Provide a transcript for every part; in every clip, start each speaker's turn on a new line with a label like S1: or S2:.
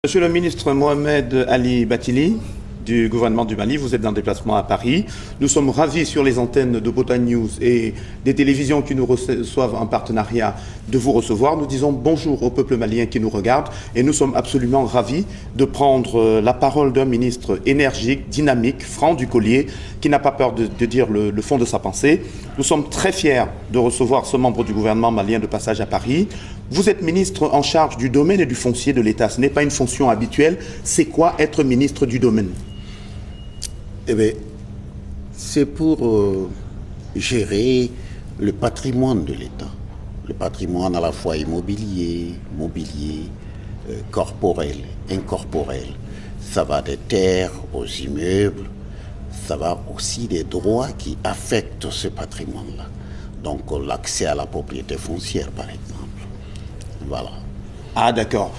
S1: Monsieur le ministre Mohamed Ali Bathily du gouvernement du Mali, vous êtes en déplacement à Paris. Nous sommes ravis sur les antennes de Botan News et des télévisions qui nous reçoivent en partenariat de vous recevoir. Nous disons bonjour au peuple malien qui nous regarde et nous sommes absolument ravis de prendre la parole d'un ministre énergique, dynamique, franc du collier, qui n'a pas peur de dire le fond de sa pensée. Nous sommes très fiers de recevoir ce membre du gouvernement malien de passage à Paris. Vous êtes ministre en charge du domaine et du foncier de l'État. Ce n'est pas une fonction habituelle. C'est quoi être ministre du domaine ?
S2: Eh bien, c'est pour gérer le patrimoine de l'État. Le patrimoine à la fois immobilier, mobilier, corporel, incorporel. Ça va des terres aux immeubles, ça va aussi des droits qui affectent ce patrimoine-là. Donc l'accès à la propriété foncière, par exemple. Voilà.
S1: Ah d'accord.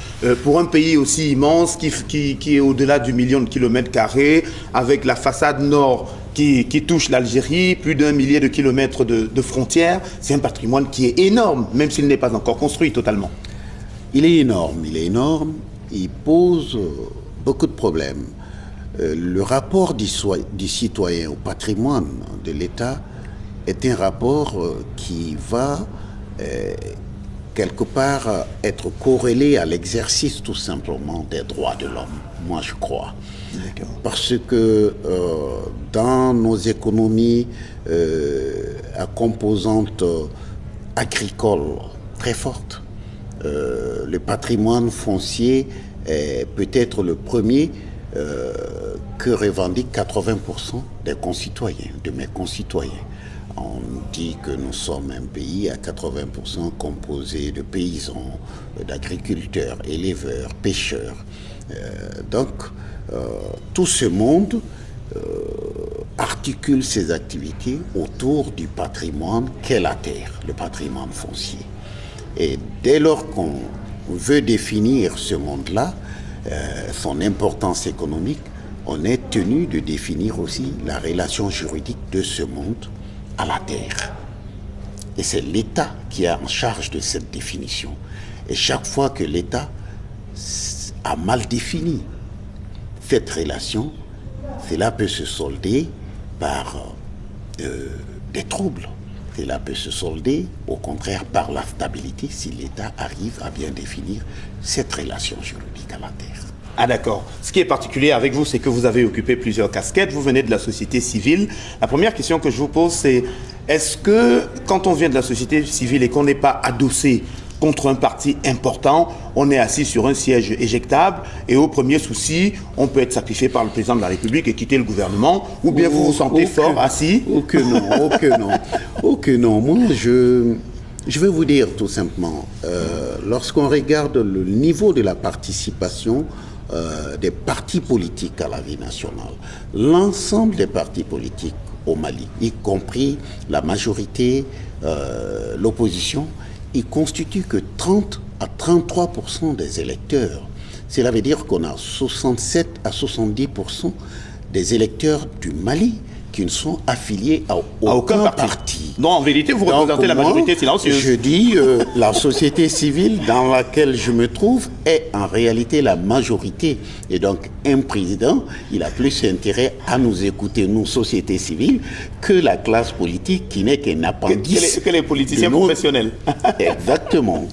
S1: Pour un pays aussi immense qui est au-delà du million de kilomètres carrés, avec la façade nord qui touche l'Algérie, plus d'1 millier de kilomètres de frontières, c'est un patrimoine qui est énorme, même s'il n'est pas encore construit totalement.
S2: Il est énorme, il pose beaucoup de problèmes. Le rapport du citoyen au patrimoine de l'État est un rapport qui va quelque part être corrélé à l'exercice tout simplement des droits de l'homme, moi je crois. Parce que dans nos économies à composante agricole très forte, le patrimoine foncier est peut-être le premier que revendiquent 80% des concitoyens, de mes concitoyens. On dit que nous sommes un pays à 80% composé de paysans, d'agriculteurs, éleveurs, pêcheurs. Donc, tout ce monde articule ses activités autour du patrimoine qu'est la terre, le patrimoine foncier. Et dès lors qu'on veut définir ce monde-là, son importance économique, on est tenu de définir aussi la relation juridique de ce monde à la terre. Et c'est l'État qui est en charge de cette définition. Et chaque fois que l'État a mal défini cette relation, cela peut se solder par des troubles. Cela peut se solder, au contraire, par la stabilité si l'État arrive à bien définir cette relation juridique à la terre.
S1: Ah d'accord. Ce qui est particulier avec vous, c'est que vous avez occupé plusieurs casquettes. Vous venez de la société civile. La première question que je vous pose, c'est est-ce que quand on vient de la société civile et qu'on n'est pas adossé contre un parti important, on est assis sur un siège éjectable et au premier souci, on peut être sacrifié par le président de la République et quitter le gouvernement, ou bien vous vous sentez fort assis?
S2: Oh que non. Moi, je vais vous dire tout simplement, lorsqu'on regarde le niveau de la participation des partis politiques à la vie nationale, l'ensemble des partis politiques au Mali, y compris la majorité, l'opposition, ils constituent que 30 à 33% des électeurs. Cela veut dire qu'on a 67 à 70% des électeurs du Mali qui ne sont affiliés à aucun parti.
S1: Non, en vérité, vous représentez la majorité silencieuse.
S2: Je dis la société civile dans laquelle je me trouve est en réalité la majorité. Et donc, un président, il a plus intérêt à nous écouter, nous, société civile, que la classe politique qui n'est qu'un appendice.
S1: Que les politiciens professionnels.
S2: Exactement.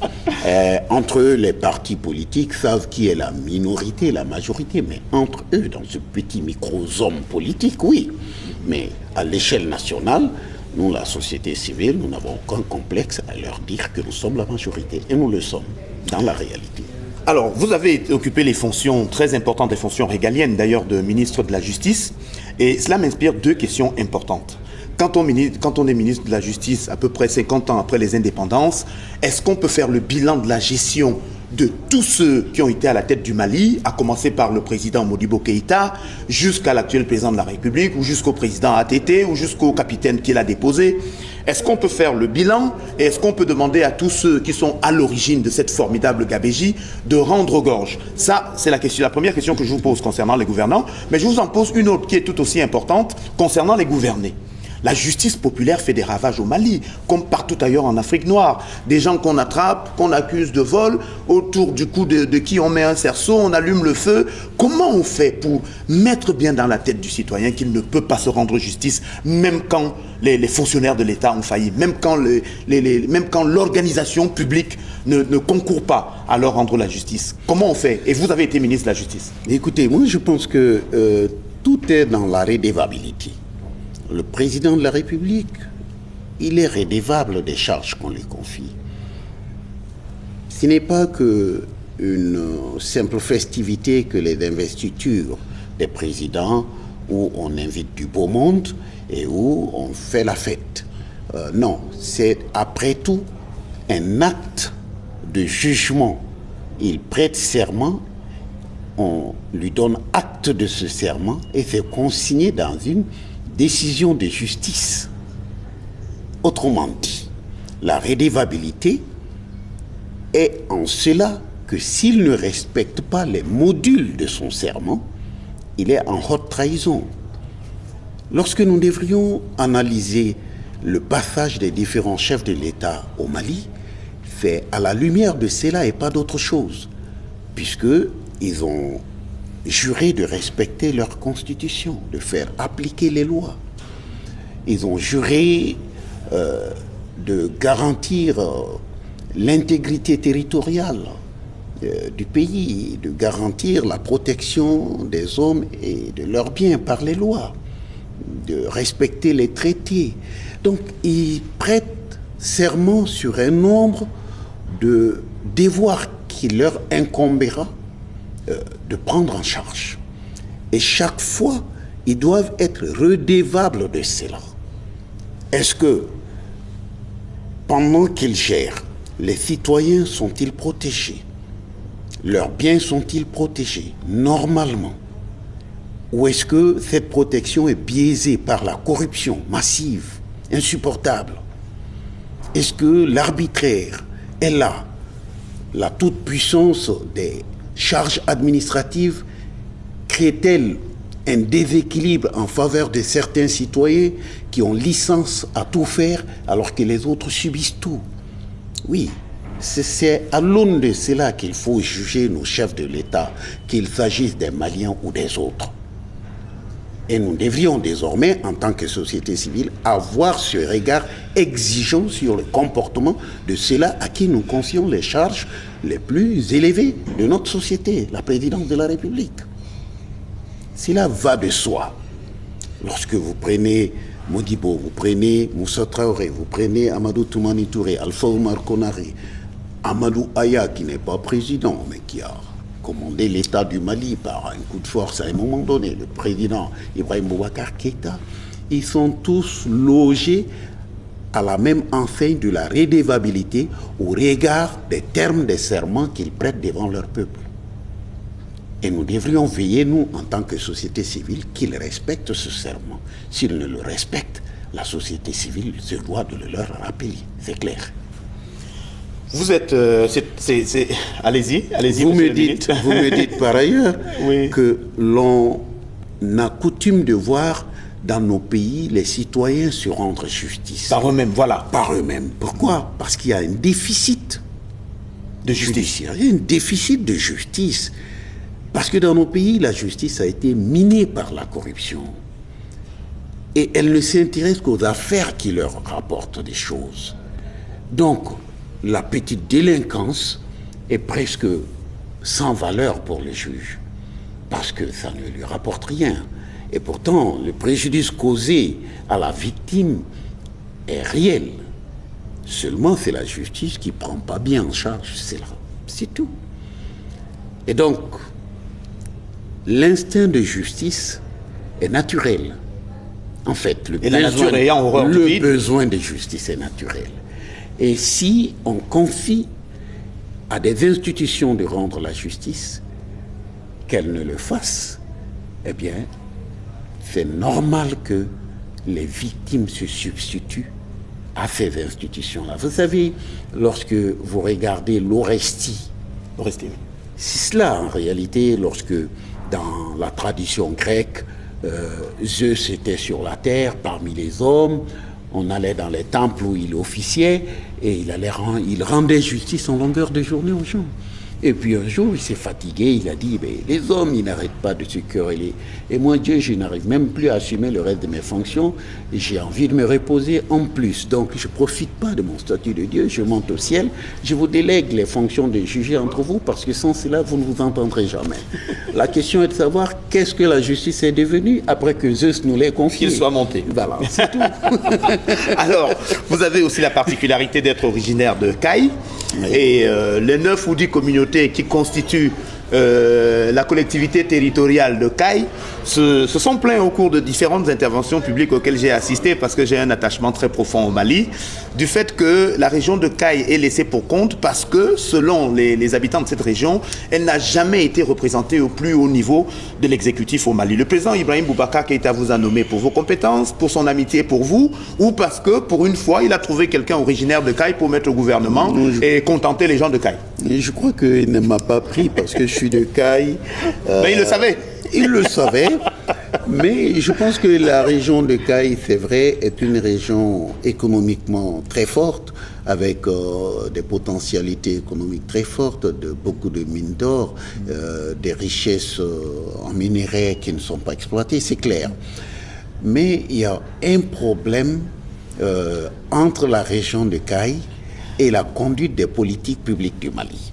S2: Entre eux, les partis politiques savent qui est la minorité, la majorité. Mais entre eux, dans ce petit microsome politique, oui. Mais à l'échelle nationale, nous, la société civile, nous n'avons aucun complexe à leur dire que nous sommes la majorité. Et nous le sommes, dans la réalité.
S1: Alors, vous avez occupé les fonctions très importantes, des fonctions régaliennes d'ailleurs de ministre de la Justice. Et cela m'inspire deux questions importantes. Quand on est ministre de la Justice, à peu près 50 ans après les indépendances, est-ce qu'on peut faire le bilan de la gestion de tous ceux qui ont été à la tête du Mali, à commencer par le président Modibo Keïta, jusqu'à l'actuel président de la République, ou jusqu'au président ATT, ou jusqu'au capitaine qui l'a déposé? Est-ce qu'on peut faire le bilan et est-ce qu'on peut demander à tous ceux qui sont à l'origine de cette formidable gabégie de rendre gorge? Ça, c'est la première question que je vous pose concernant les gouvernants, mais je vous en pose une autre qui est tout aussi importante concernant les gouvernés. La justice populaire fait des ravages au Mali, comme partout ailleurs en Afrique noire. Des gens qu'on attrape, qu'on accuse de vol, autour du cou de qui on met un cerceau, on allume le feu. Comment on fait pour mettre bien dans la tête du citoyen qu'il ne peut pas se rendre justice, même quand les fonctionnaires de l'État ont failli, même quand l'organisation publique ne concourt pas à leur rendre la justice? Comment on fait? Et vous avez été ministre de la Justice.
S2: Écoutez, moi je pense que tout est dans la redevabilité. Le président de la République, il est redevable des charges qu'on lui confie. Ce n'est pas que une simple festivité que les investitures des présidents où on invite du beau monde et où on fait la fête. Non, c'est après tout un acte de jugement. Il prête serment, on lui donne acte de ce serment et c'est consigné dans une décision de justice. Autrement dit, la redevabilité est en cela que s'il ne respecte pas les modules de son serment, il est en haute trahison. Lorsque nous devrions analyser le passage des différents chefs de l'État au Mali, c'est à la lumière de cela et pas d'autre chose, puisqu'ils ont juré de respecter leur constitution, de faire appliquer les lois. Ils ont juré de garantir l'intégrité territoriale du pays, de garantir la protection des hommes et de leurs biens par les lois, de respecter les traités. Donc, ils prêtent serment sur un nombre de devoirs qui leur incombera de prendre en charge. Et chaque fois, ils doivent être redevables de cela. Est-ce que, pendant qu'ils gèrent, les citoyens sont-ils protégés? Leurs biens sont-ils protégés normalement? Ou est-ce que cette protection est biaisée par la corruption massive, insupportable? Est-ce que l'arbitraire est là? La toute-puissance des charges administratives crée-t-elle un déséquilibre en faveur de certains citoyens qui ont licence à tout faire alors que les autres subissent tout? Oui, c'est à l'aune de cela qu'il faut juger nos chefs de l'État, qu'il s'agisse des Maliens ou des autres. Et nous devrions désormais, en tant que société civile, avoir ce regard exigeant sur le comportement de ceux-là à qui nous confions les charges les plus élevées de notre société, la présidence de la République. Cela va de soi. Lorsque vous prenez Modibo, vous prenez Moussa Traoré, vous prenez Amadou Toumani Touré, Alpha Oumar Konaré, Amadou Aya, qui n'est pas président, mais qui a commandé l'État du Mali par un coup de force à un moment donné, le président Ibrahim Boubacar Keïta, ils sont tous logés à la même enseigne de la redevabilité au regard des termes des serments qu'ils prêtent devant leur peuple. Et nous devrions veiller, nous, en tant que société civile, qu'ils respectent ce serment. S'ils ne le respectent, la société civile se doit de le leur rappeler. C'est clair.
S1: Vous êtes... Allez-y,
S2: vous me dites par ailleurs oui, que l'on a coutume de voir dans nos pays les citoyens se rendre justice.
S1: Par eux-mêmes, voilà.
S2: Par eux-mêmes. Pourquoi? Parce qu'il y a un déficit
S1: de justice.
S2: Il y a un déficit de justice. Parce que dans nos pays, la justice a été minée par la corruption. Et elle ne s'intéresse qu'aux affaires qui leur rapportent des choses. Donc, la petite délinquance est presque sans valeur pour le juge, parce que ça ne lui rapporte rien. Et pourtant, le préjudice causé à la victime est réel. Seulement, c'est la justice qui ne prend pas bien en charge cela. C'est tout. Et donc, l'instinct de justice est naturel. En fait, le besoin de justice est naturel. Et si on confie à des institutions de rendre la justice, qu'elles ne le fassent, eh bien, c'est normal que les victimes se substituent à ces institutions-là. Vous savez, lorsque vous regardez l'Orestie, c'est cela en réalité, lorsque dans la tradition grecque, Zeus était sur la terre, parmi les hommes. On allait dans les temples où il officiait et il rendait justice en longueur de journée aux gens. Et puis un jour, il s'est fatigué, il a dit, les hommes, ils n'arrêtent pas de se quereller. Et moi, Dieu, je n'arrive même plus à assumer le reste de mes fonctions. Et j'ai envie de me reposer en plus. Donc, je ne profite pas de mon statut de Dieu, je monte au ciel. Je vous délègue les fonctions de juger entre vous, parce que sans cela, vous ne vous entendrez jamais. La question est de savoir qu'est-ce que la justice est devenue après que Zeus nous l'ait confié.
S1: Qu'il soit monté.
S2: Voilà, c'est tout.
S1: Alors, vous avez aussi la particularité d'être originaire de Caille. Oui. Et les 9 ou 10 communautés qui constituent la collectivité territoriale de Caille se sont plaints au cours de différentes interventions publiques auxquelles j'ai assisté, parce que j'ai un attachement très profond au Mali, du fait que la région de Caille est laissée pour compte, parce que selon les habitants de cette région, elle n'a jamais été représentée au plus haut niveau de l'exécutif au Mali. Le président Ibrahim Boubacar Keïta vous a nommé pour vos compétences, pour son amitié pour vous, ou parce que pour une fois il a trouvé quelqu'un originaire de Caille pour mettre au gouvernement et contenter les gens de Caille.
S2: Je crois qu'il ne m'a pas pris parce que je suis de Caille.
S1: Mais il le savait.
S2: Il le savait, mais je pense que la région de Caille, c'est vrai, est une région économiquement très forte, avec des potentialités économiques très fortes, beaucoup de mines d'or, des richesses en minerais qui ne sont pas exploitées, c'est clair. Mais il y a un problème entre la région de Caille et la conduite des politiques publiques du Mali.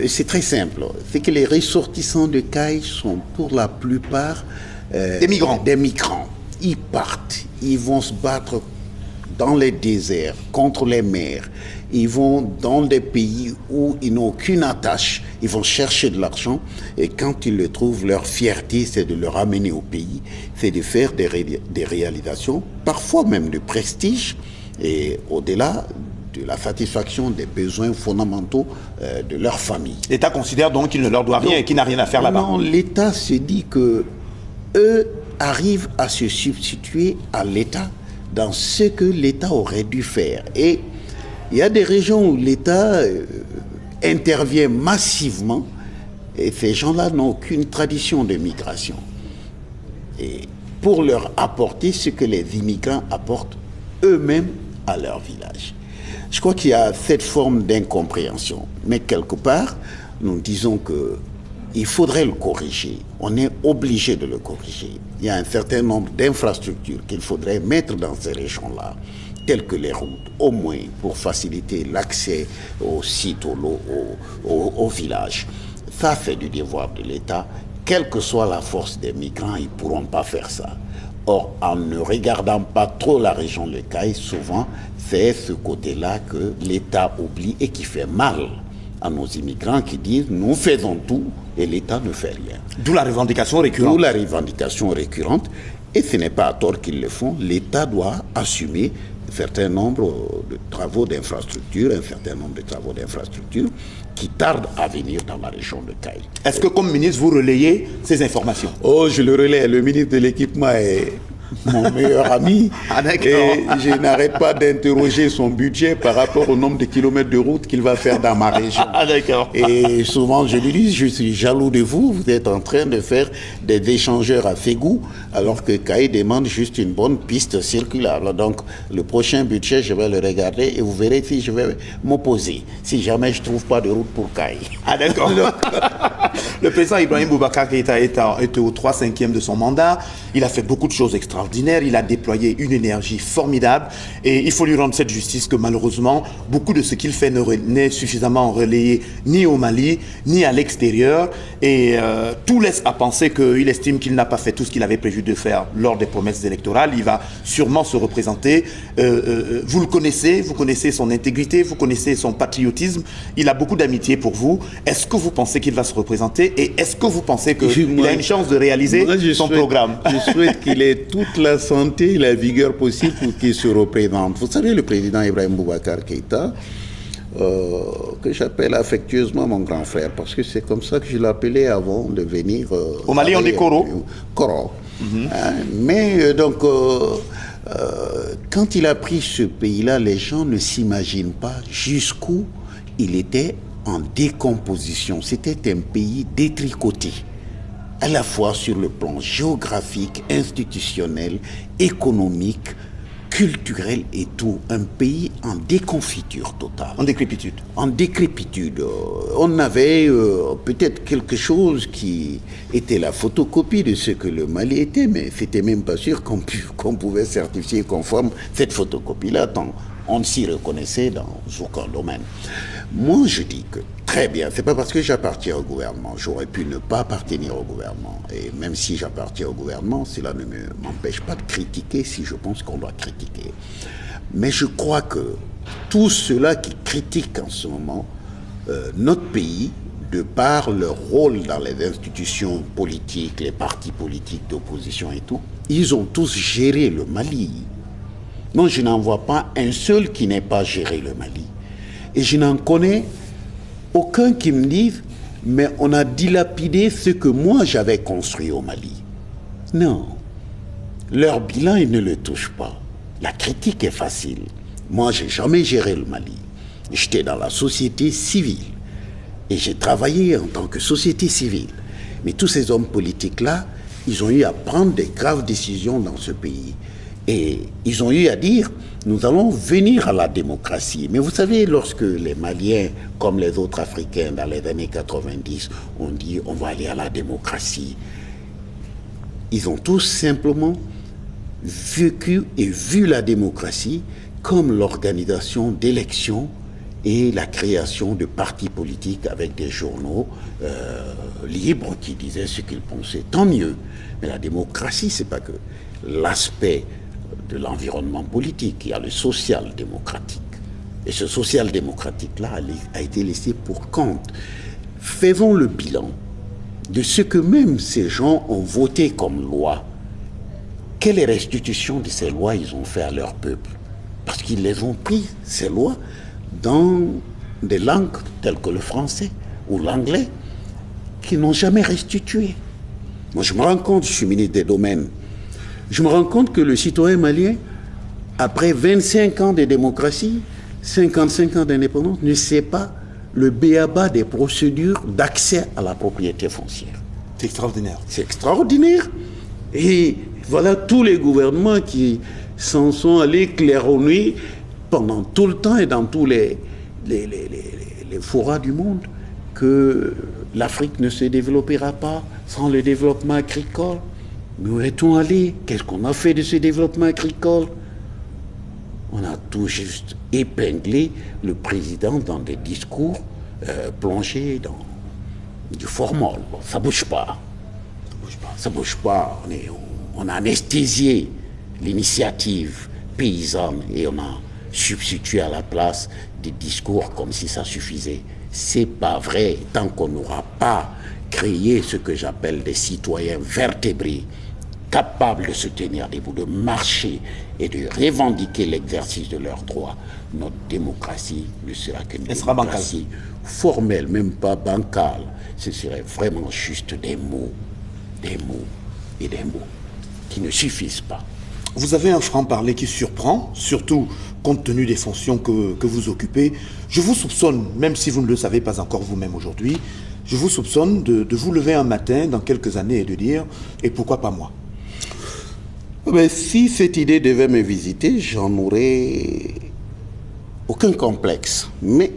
S2: C'est très simple. C'est que les ressortissants de Caille sont pour la plupart
S1: des migrants.
S2: Ils partent, ils vont se battre dans les déserts, contre les mers. Ils vont dans des pays où ils n'ont aucune attache. Ils vont chercher de l'argent et quand ils le trouvent, leur fierté, c'est de le ramener au pays. C'est de faire des réalisations, parfois même de prestige et au-delà de la satisfaction des besoins fondamentaux de leur famille.
S1: L'État considère donc qu'il ne leur doit rien et qu'il n'a rien à faire là-bas.
S2: Non, l'État se dit que eux arrivent à se substituer à l'État dans ce que l'État aurait dû faire. Et il y a des régions où l'État intervient massivement et ces gens-là n'ont aucune tradition de migration. Et pour leur apporter ce que les immigrants apportent eux-mêmes à leur village. Je crois qu'il y a cette forme d'incompréhension. Mais quelque part, nous disons qu'il faudrait le corriger. On est obligé de le corriger. Il y a un certain nombre d'infrastructures qu'il faudrait mettre dans ces régions-là, telles que les routes, au moins pour faciliter l'accès aux sites, aux villages. Ça, c'est du devoir de l'État. Quelle que soit la force des migrants, ils ne pourront pas faire ça. Or, en ne regardant pas trop la région de Caille, souvent, c'est ce côté-là que l'État oublie et qui fait mal à nos immigrants qui disent « nous faisons tout et l'État ne fait rien ».
S1: D'où la revendication récurrente.
S2: D'où la revendication récurrente. Et ce n'est pas à tort qu'ils le font. L'État doit assumer un certain nombre de travaux d'infrastructure, qui tardent à venir dans la région de Caille.
S1: Est-ce que comme ministre, vous relayez ces informations?
S2: Oh, je le relaie. Le ministre de l'équipement est mon meilleur ami.
S1: Ah, d'accord.
S2: Et je n'arrête pas d'interroger son budget par rapport au nombre de kilomètres de route qu'il va faire dans ma région.
S1: Ah, d'accord.
S2: Et souvent, je lui dis, je suis jaloux de vous. Vous êtes en train de faire des échangeurs à Ségou, alors que Caille demande juste une bonne piste circulaire. Donc, le prochain budget, je vais le regarder et vous verrez si je vais m'opposer, si jamais je ne trouve pas de route pour Caille.
S1: Ah, d'accord. Le président Ibrahim Boubacar Keïta était au 3/5e de son mandat. Il a fait beaucoup de choses extraordinaires. Il a déployé une énergie formidable. Et il faut lui rendre cette justice que malheureusement, beaucoup de ce qu'il fait n'est suffisamment relayé ni au Mali, ni à l'extérieur. Et tout laisse à penser qu'il estime qu'il n'a pas fait tout ce qu'il avait prévu de faire lors des promesses électorales. Il va sûrement se représenter. Vous le connaissez, vous connaissez son intégrité, vous connaissez son patriotisme. Il a beaucoup d'amitié pour vous. Est-ce que vous pensez qu'il va se représenter et est-ce que vous pensez qu'il a une chance de réaliser son programme?
S2: Je souhaite qu'il ait toute la santé et la vigueur possible pour qu'il se représente. Vous savez, le président Ibrahim Boubacar Keïta, que j'appelle affectueusement mon grand frère, parce que c'est comme ça que je l'appelais avant de venir...
S1: Au Mali, on dit Koro.
S2: Koro. Mais donc, quand il a pris ce pays-là, les gens ne s'imaginent pas jusqu'où il était en décomposition. C'était un pays détricoté. à la fois sur le plan géographique, institutionnel, économique, culturel et tout. Un pays en déconfiture totale.
S1: En décrépitude.
S2: En décrépitude. On avait peut-être quelque chose qui était la photocopie de ce que le Mali était, mais c'était même pas sûr qu'on pouvait certifier conforme cette photocopie-là, tant on s'y reconnaissait dans aucun domaine. Moi, je dis que très bien, c'est pas parce que j'appartiens au gouvernement, j'aurais pu ne pas appartenir au gouvernement. Et même si j'appartiens au gouvernement, cela ne m'empêche pas de critiquer si je pense qu'on doit critiquer. Mais je crois que tous ceux-là qui critiquent en ce moment notre pays, de par leur rôle dans les institutions politiques, les partis politiques d'opposition et tout, ils ont tous géré le Mali. Non, je n'en vois pas un seul qui n'ait pas géré le Mali. Et je n'en connais aucun qui me dise, mais on a dilapidé ce que moi j'avais construit au Mali. Non. Leur bilan, ils ne le touchent pas. La critique est facile. Moi, j'ai jamais géré le Mali. J'étais dans la société civile. Et j'ai travaillé en tant que société civile. Mais tous ces hommes politiques-là, ils ont eu à prendre des graves décisions dans ce pays. Et ils ont eu à dire, nous allons venir à la démocratie. Mais vous savez, lorsque les Maliens, comme les autres Africains dans les années 90, ont dit, on va aller à la démocratie, ils ont tous simplement vécu et vu la démocratie comme l'organisation d'élections et la création de partis politiques avec des journaux libres qui disaient ce qu'ils pensaient. Tant mieux. Mais la démocratie, c'est pas que l'aspect de l'environnement politique, il y a le social-démocratique. Et ce social-démocratique-là a été laissé pour compte. Faisons le bilan de ce que même ces gens ont voté comme loi. Quelle restitution de ces lois ils ont fait à leur peuple? Parce qu'ils les ont pris, ces lois, dans des langues telles que le français ou l'anglais, qu'ils n'ont jamais restitué. Moi, je me rends compte, je suis ministre des Domaines, je me rends compte que le citoyen malien, après 25 ans de démocratie, 55 ans d'indépendance, ne sait pas le b.a.-ba des procédures d'accès à la propriété foncière.
S1: C'est extraordinaire.
S2: C'est extraordinaire. Et voilà tous les gouvernements qui s'en sont allés claironner pendant tout le temps et dans tous les forats du monde que l'Afrique ne se développera pas sans le développement agricole. Mais où est-on allé? Qu'est-ce qu'on a fait de ce développement agricole? On a tout juste épinglé le président dans des discours plongés dans du formol. Bon, ça ne bouge pas. Ça ne bouge pas. On a anesthésié l'initiative paysanne et on a substitué à la place des discours comme si ça suffisait. C'est pas vrai. Tant qu'on n'aura pas créé ce que j'appelle des citoyens vertébrés, capables de se tenir debout, de marcher et de revendiquer l'exercice de leurs droits, notre démocratie ne sera qu'une démocratie formelle, même pas bancale. Ce serait vraiment juste des mots et des mots qui ne suffisent pas.
S1: Vous avez un franc-parler qui surprend, surtout compte tenu des fonctions que vous occupez. Je vous soupçonne, même si vous ne le savez pas encore vous-même aujourd'hui, je vous soupçonne de vous lever un matin dans quelques années et de dire « et pourquoi pas moi ?»
S2: Mais si cette idée devait me visiter, j'en aurais aucun complexe. Mais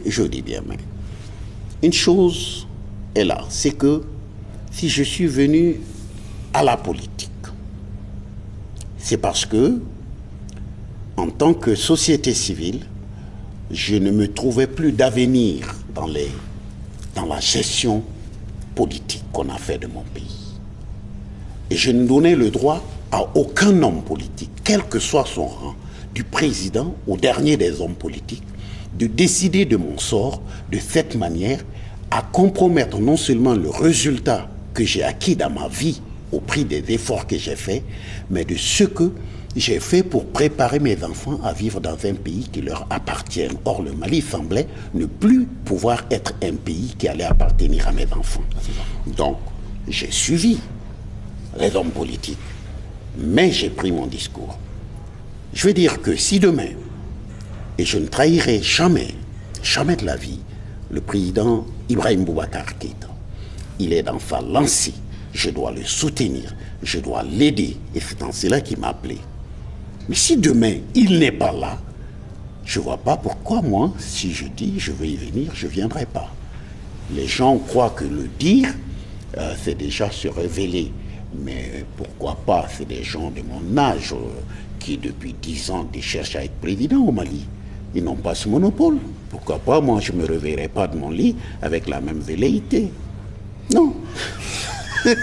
S2: je dis bien, mais une chose est là, c'est que si je suis venu à la politique, c'est parce que, en tant que société civile, je ne me trouvais plus d'avenir dans la gestion politique qu'on a fait de mon pays. Et je ne donnais le droit à aucun homme politique, quel que soit son rang, du président au dernier des hommes politiques, de décider de mon sort de cette manière, à compromettre non seulement le résultat que j'ai acquis dans ma vie au prix des efforts que j'ai faits, mais de ce que j'ai fait pour préparer mes enfants à vivre dans un pays qui leur appartient. Or, le Mali semblait ne plus pouvoir être un pays qui allait appartenir à mes enfants. Donc, j'ai suivi les hommes politiques, mais j'ai pris mon discours. Je veux dire que si demain, et je ne trahirai jamais, jamais de la vie, le président Ibrahim Boubacar Keïta Il est dans sa lancée. Je dois le soutenir. Je dois l'aider. Et c'est en cela qu'il m'a appelé. Mais si demain, il n'est pas là, je ne vois pas pourquoi moi, si je dis je veux y venir, je ne viendrai pas. Les gens croient que le dire, c'est déjà se révéler. Mais pourquoi pas? C'est des gens de mon âge qui, depuis 10 ans, cherchent à être président au Mali. Ils n'ont pas ce monopole. Pourquoi pas? Moi, je ne me réveillerai pas de mon lit avec la même velléité. Non.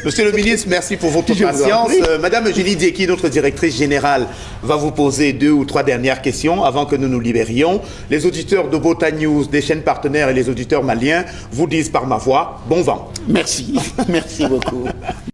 S1: Monsieur le ministre, merci pour votre patience. Madame Eugénie Dieki, notre directrice générale, va vous poser 2 ou 3 dernières questions avant que nous nous libérions. Les auditeurs de Bota News, des chaînes partenaires et les auditeurs maliens vous disent par ma voix, bon vent.
S2: Merci. Merci beaucoup.